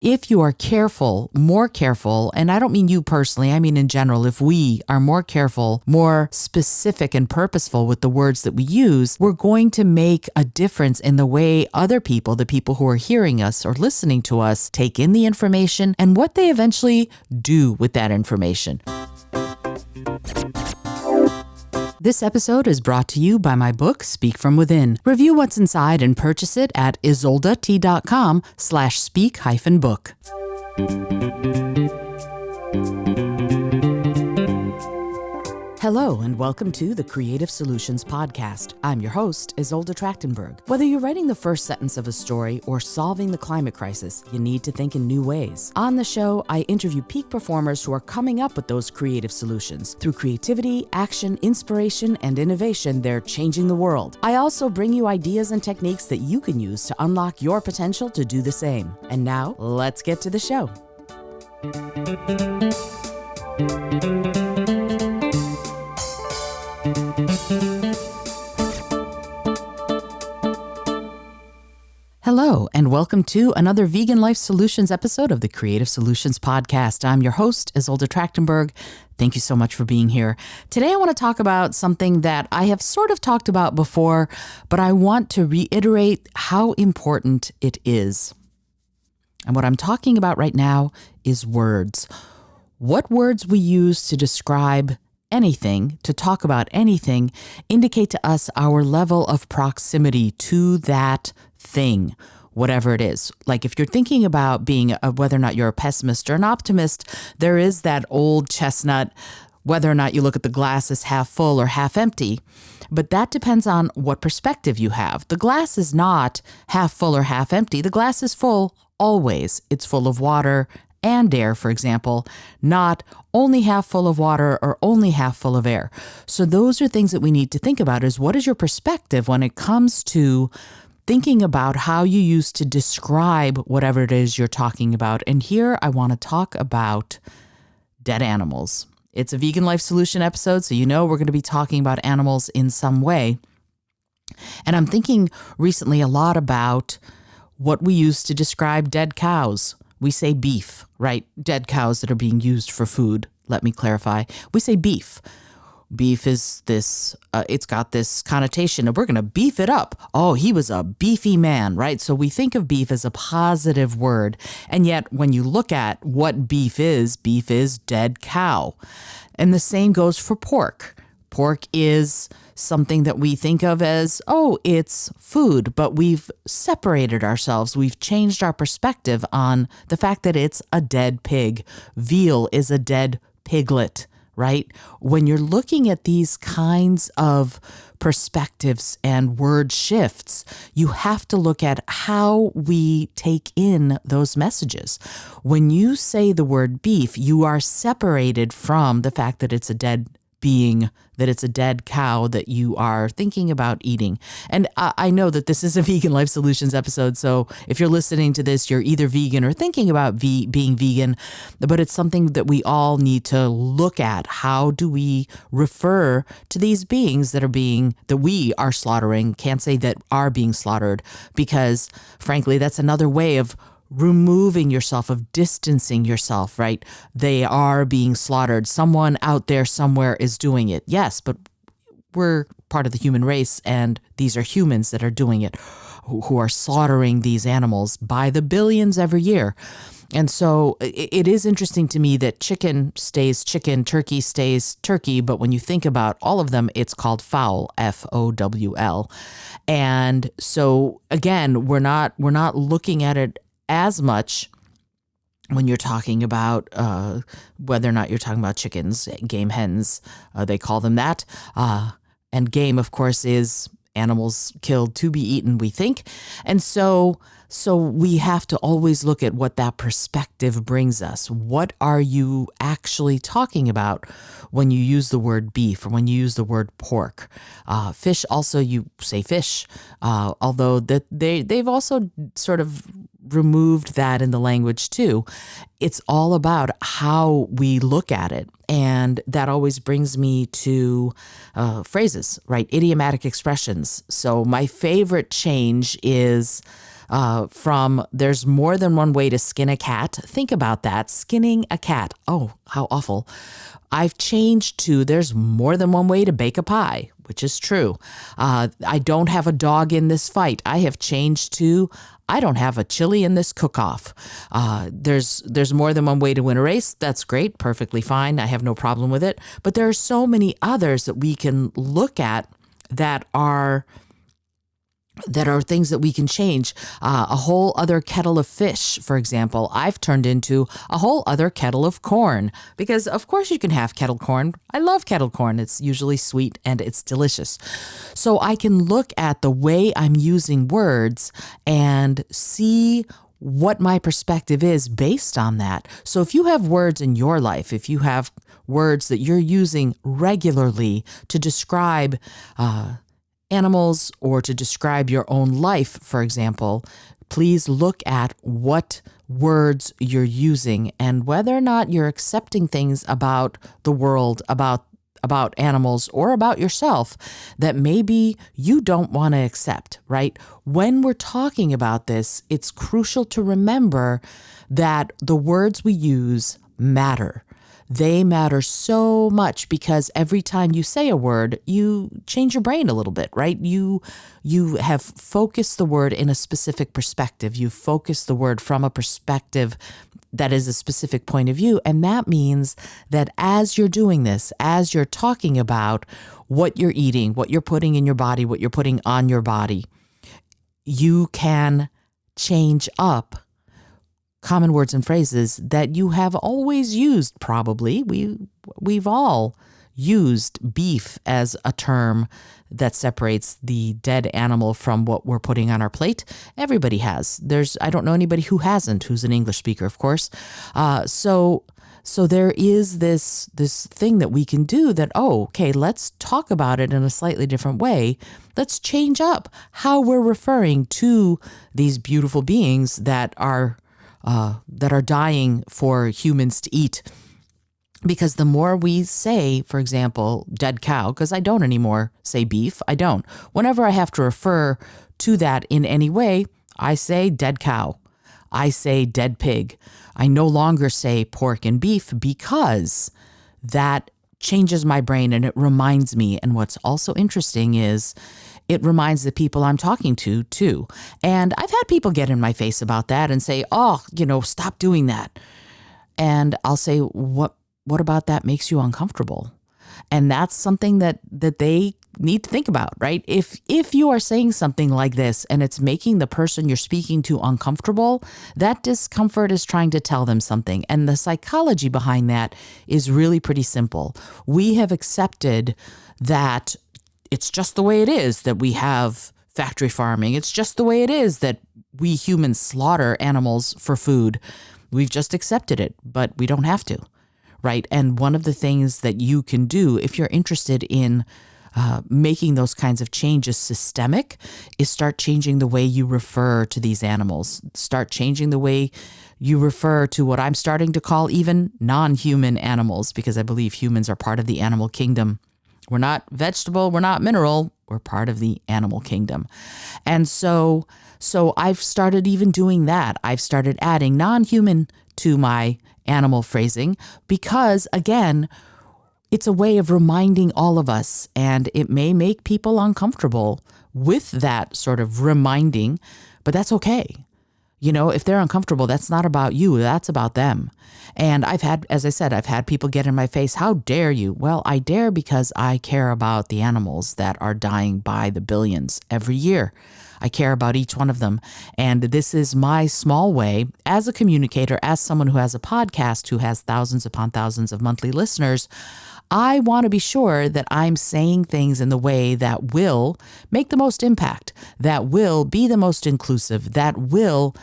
if you are careful, more careful, and I don't mean you personally, I mean in general, if we are more careful, more specific and purposeful with the words that we use, we're going to make a difference in the way other people, the people who are hearing us or listening to us, take in the information and what they eventually do with that information. This episode is brought to you by my book, Speak From Within. Review what's inside and purchase it at isoldat.com/speak-book. Hello and welcome to the Creative Solutions Podcast. I'm your host, Isolde Trachtenberg. Whether you're writing the first sentence of a story or solving the climate crisis, you need to think in new ways. On the show, I interview peak performers who are coming up with those creative solutions. Through creativity, action, inspiration, and innovation, they're changing the world. I also bring you ideas and techniques that you can use to unlock your potential to do the same. And now, let's get to the show. Hello, and welcome to another Vegan Life Solutions episode of the Creative Solutions Podcast. I'm your host, Isolde Trachtenberg. Thank you so much for being here. Today, I want to talk about something that I have sort of talked about before, but I want to reiterate how important it is. And what I'm talking about right now is words. What words we use to describe anything, to talk about anything, indicate to us our level of proximity to that thing, whatever it is. Like if you're thinking about being whether or not you're a pessimist or an optimist, there is that old chestnut, whether or not you look at the glass as half full or half empty. But that depends on what perspective you have. The glass is not half full or half empty. The glass is full always. It's full of water and air, for example, not only half full of water or only half full of air. So those are things that we need to think about is what is your perspective when it comes to thinking about how you use to describe whatever it is you're talking about. And here I want to talk about dead animals. It's a Vegan Life Solution episode, so you know we're going to be talking about animals in some way. And I'm thinking recently a lot about what we use to describe dead cows. We say beef, right? Dead cows that are being used for food. Let me clarify. We say beef. Beef is this, it's got this connotation of we're going to beef it up. Oh, he was a beefy man, right? So we think of beef as a positive word. And yet when you look at what beef is dead cow. And the same goes for pork. Pork is something that we think of as, oh, it's food, but we've separated ourselves. We've changed our perspective on the fact that it's a dead pig. Veal is a dead piglet. Right? When you're looking at these kinds of perspectives and word shifts, you have to look at how we take in those messages. When you say the word beef, you are separated from the fact that it's a dead being, that it's a dead cow that you are thinking about eating. And I know that this is a Vegan Life Solutions episode, so if you're listening to this, you're either vegan or thinking about being vegan, but it's something that we all need to look at. How do we refer to these beings that we are slaughtering? Can't say that are being slaughtered, because frankly, that's another way of removing yourself, of distancing yourself, right? They are being slaughtered. Someone out there somewhere is doing it. Yes, but we're part of the human race, and these are humans that are doing it, who are slaughtering these animals by the billions every year. And so it is interesting to me that chicken stays chicken, turkey stays turkey, but when you think about all of them, it's called fowl, F-O-W-L. And so again, we're not looking at it as much when you're talking about whether or not you're talking about chickens, game hens, they call them that. And game, of course, is animals killed to be eaten, we think. And so we have to always look at what that perspective brings us. What are you actually talking about when you use the word beef or when you use the word pork? Fish, also, you say fish, although they've also sort of removed that in the language too. It's all about how we look at it. And that always brings me to phrases, right? Idiomatic expressions. So my favorite change is from there's more than one way to skin a cat. Think about that. Skinning a cat. Oh, how awful. I've changed to there's more than one way to bake a pie, which is true. I don't have a dog in this fight. I have changed to I don't have a chili in this cook-off. There's more than one way to win a race. That's great. Perfectly fine. I have no problem with it. But there are so many others that we can look at that are things that we can change. A whole other kettle of fish, for example, I've turned into a whole other kettle of corn because of course you can have kettle corn. I love kettle corn. It's usually sweet and it's delicious. So I can look at the way I'm using words and see what my perspective is based on that. So if you have words in your life, if you have words that you're using regularly to describe animals or to describe your own life, for example, please look at what words you're using and whether or not you're accepting things about the world, about animals, or about yourself that maybe you don't want to accept, right? When we're talking about this, it's crucial to remember that the words we use matter. They matter so much because every time you say a word, you change your brain a little bit, right? You have focused the word in a specific perspective. You focus the word from a perspective that is a specific point of view. And that means that as you're doing this, as you're talking about what you're eating, what you're putting in your body, what you're putting on your body, you can change up common words and phrases that you have always used, probably. We've all used beef as a term that separates the dead animal from what we're putting on our plate. Everybody has. I don't know anybody who hasn't, who's an English speaker, of course. So there is this thing that we can do that, okay, let's talk about it in a slightly different way. Let's change up how we're referring to these beautiful beings that are dying for humans to eat. Because the more we say, for example, dead cow, because I don't anymore say beef, I don't. Whenever I have to refer to that in any way, I say dead cow. I say dead pig. I no longer say pork and beef because that changes my brain and it reminds me. And what's also interesting is it reminds the people I'm talking to too. And I've had people get in my face about that and say, stop doing that. And I'll say, what about that makes you uncomfortable? And that's something that they need to think about, right? If you are saying something like this and it's making the person you're speaking to uncomfortable, that discomfort is trying to tell them something. And the psychology behind that is really pretty simple. We have accepted that it's just the way it is that we have factory farming. It's just the way it is that we humans slaughter animals for food. We've just accepted it, but we don't have to. Right. And one of the things that you can do if you're interested in making those kinds of changes systemic is start changing the way you refer to these animals. Start changing the way you refer to what I'm starting to call even non-human animals, because I believe humans are part of the animal kingdom. We're not vegetable. We're not mineral. We're part of the animal kingdom. And so I've started even doing that. I've started adding non-human to my animal phrasing because, again, it's a way of reminding all of us, and it may make people uncomfortable with that sort of reminding, but that's okay. If they're uncomfortable, that's not about you. That's about them. And as I said, I've had people get in my face. How dare you? Well, I dare because I care about the animals that are dying by the billions every year. I care about each one of them. And this is my small way as a communicator, as someone who has a podcast, who has thousands upon thousands of monthly listeners. I want to be sure that I'm saying things in the way that will make the most impact, that will be the most inclusive, that will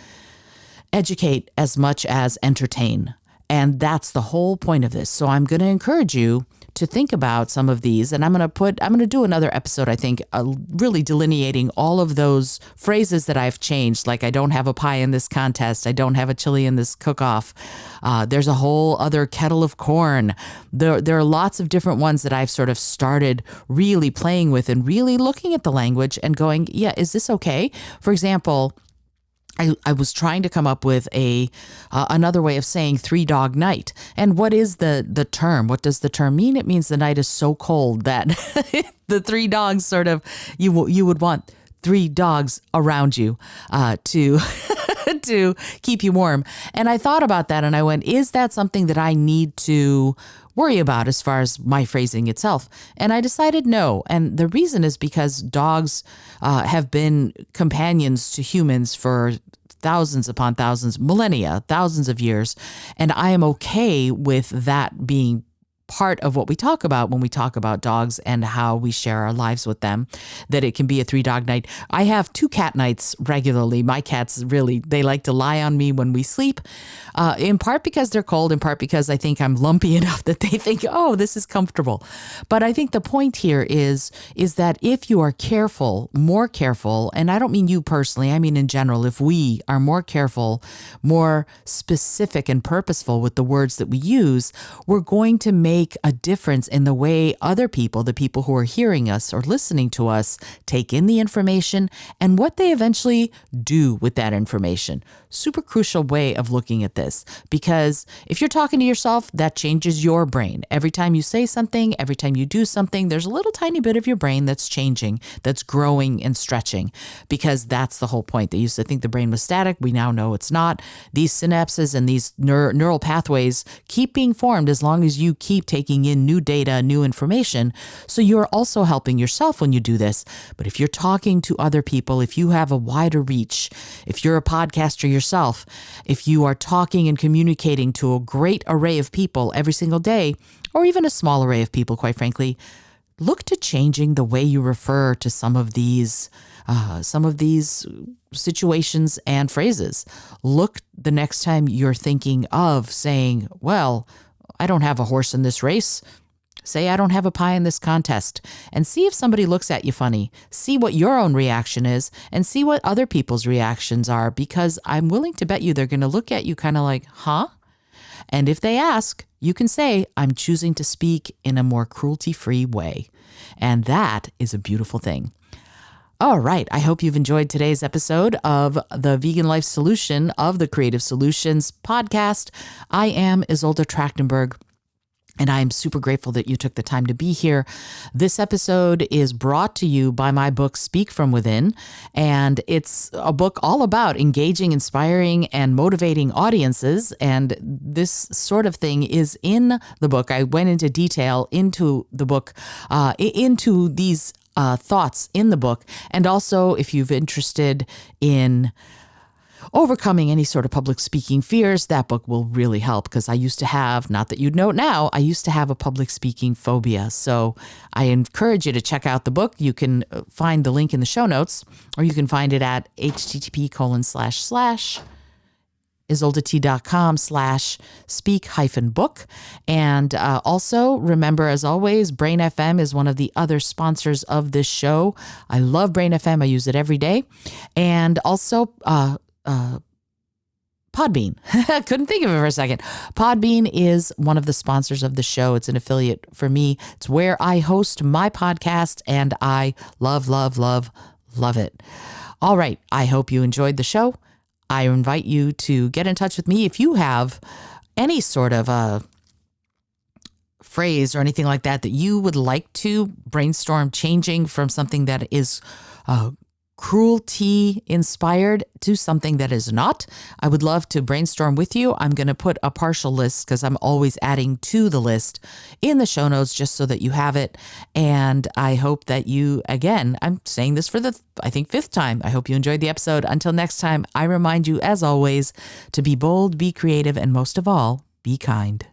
educate as much as entertain. And that's the whole point of this. So I'm going to encourage you to think about some of these, and I'm going to do another episode, I think, really delineating all of those phrases that I've changed, like I don't have a pie in this contest, I don't have a chili in this cook-off, there's a whole other kettle of corn. There are lots of different ones that I've sort of started really playing with and really looking at the language and going, yeah, is this okay? For example, I was trying to come up with another way of saying 3-dog night. And what is the term? What does the term mean? It means the night is so cold that the 3 dogs sort of, you would want 3 dogs around you to to keep you warm. And I thought about that and I went, is that something that I need to worry about as far as my phrasing itself? And I decided no. And the reason is because dogs have been companions to humans for thousands upon thousands, millennia, thousands of years. And I am okay with that being part of what we talk about when we talk about dogs and how we share our lives with them, that it can be a 3-dog night. I have 2 cat nights regularly. My cats really, they like to lie on me when we sleep, in part because they're cold, in part because I think I'm lumpy enough that they think, oh, this is comfortable. But I think the point here is that if you are careful, more careful, and I don't mean you personally, I mean in general, if we are more careful, more specific and purposeful with the words that we use, we're going to make a difference in the way other people, the people who are hearing us or listening to us, take in the information and what they eventually do with that information. Super crucial way of looking at this, because if you're talking to yourself, that changes your brain. Every time you say something, every time you do something, there's a little tiny bit of your brain that's changing, that's growing and stretching, because that's the whole point. They used to think the brain was static. We now know it's not. These synapses and these neural pathways keep being formed as long as you keep taking in new data, new information. So you're also helping yourself when you do this. But if you're talking to other people, if you have a wider reach, if you're a podcaster yourself, if you are talking and communicating to a great array of people every single day, or even a small array of people, quite frankly, look to changing the way you refer to some of these situations and phrases. Look the next time you're thinking of saying, well, I don't have a horse in this race. Say, I don't have a pie in this contest, and see if somebody looks at you funny. See what your own reaction is and see what other people's reactions are, because I'm willing to bet you they're going to look at you kind of like, huh? And if they ask, you can say, I'm choosing to speak in a more cruelty-free way. And that is a beautiful thing. All right. I hope you've enjoyed today's episode of the Vegan Life Solution of the Creative Solutions podcast. I am Isolde Trachtenberg, and I am super grateful that you took the time to be here. This episode is brought to you by my book, Speak From Within, and it's a book all about engaging, inspiring, and motivating audiences. And this sort of thing is in the book. I went into detail into the book, into these thoughts in the book. And also, if you're interested in overcoming any sort of public speaking fears, that book will really help, because I used to have, not that you'd know it now, I used to have a public speaking phobia. So I encourage you to check out the book. You can find the link in the show notes, or you can find it at isoldet.com/speak-book. And also remember, as always, Brain FM is one of the other sponsors of this show. I love Brain FM. I use it every day. And also Podbean. Couldn't think of it for a second. Podbean is one of the sponsors of the show. It's an affiliate for me. It's where I host my podcast, and I love, love, love, love it. All right. I hope you enjoyed the show. I invite you to get in touch with me if you have any sort of phrase or anything like that you would like to brainstorm changing from something that is cruelty inspired to something that is not. I would love to brainstorm with you. I'm going to put a partial list, because I'm always adding to the list, in the show notes, just so that you have it. And I hope that you, again, I'm saying this for the, I think, 5th time. I hope you enjoyed the episode. Until next time, I remind you, as always, to be bold, be creative, and most of all, be kind.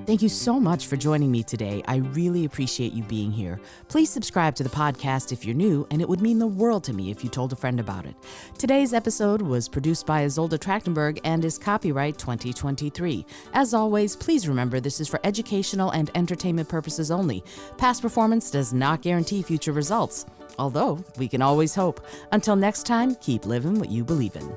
Thank you so much for joining me today. I really appreciate you being here. Please subscribe to the podcast if you're new, and it would mean the world to me if you told a friend about it. Today's episode was produced by Isolde Trachtenberg and is copyright 2023. As always, please remember this is for educational and entertainment purposes only. Past performance does not guarantee future results, although we can always hope. Until next time, keep living what you believe in.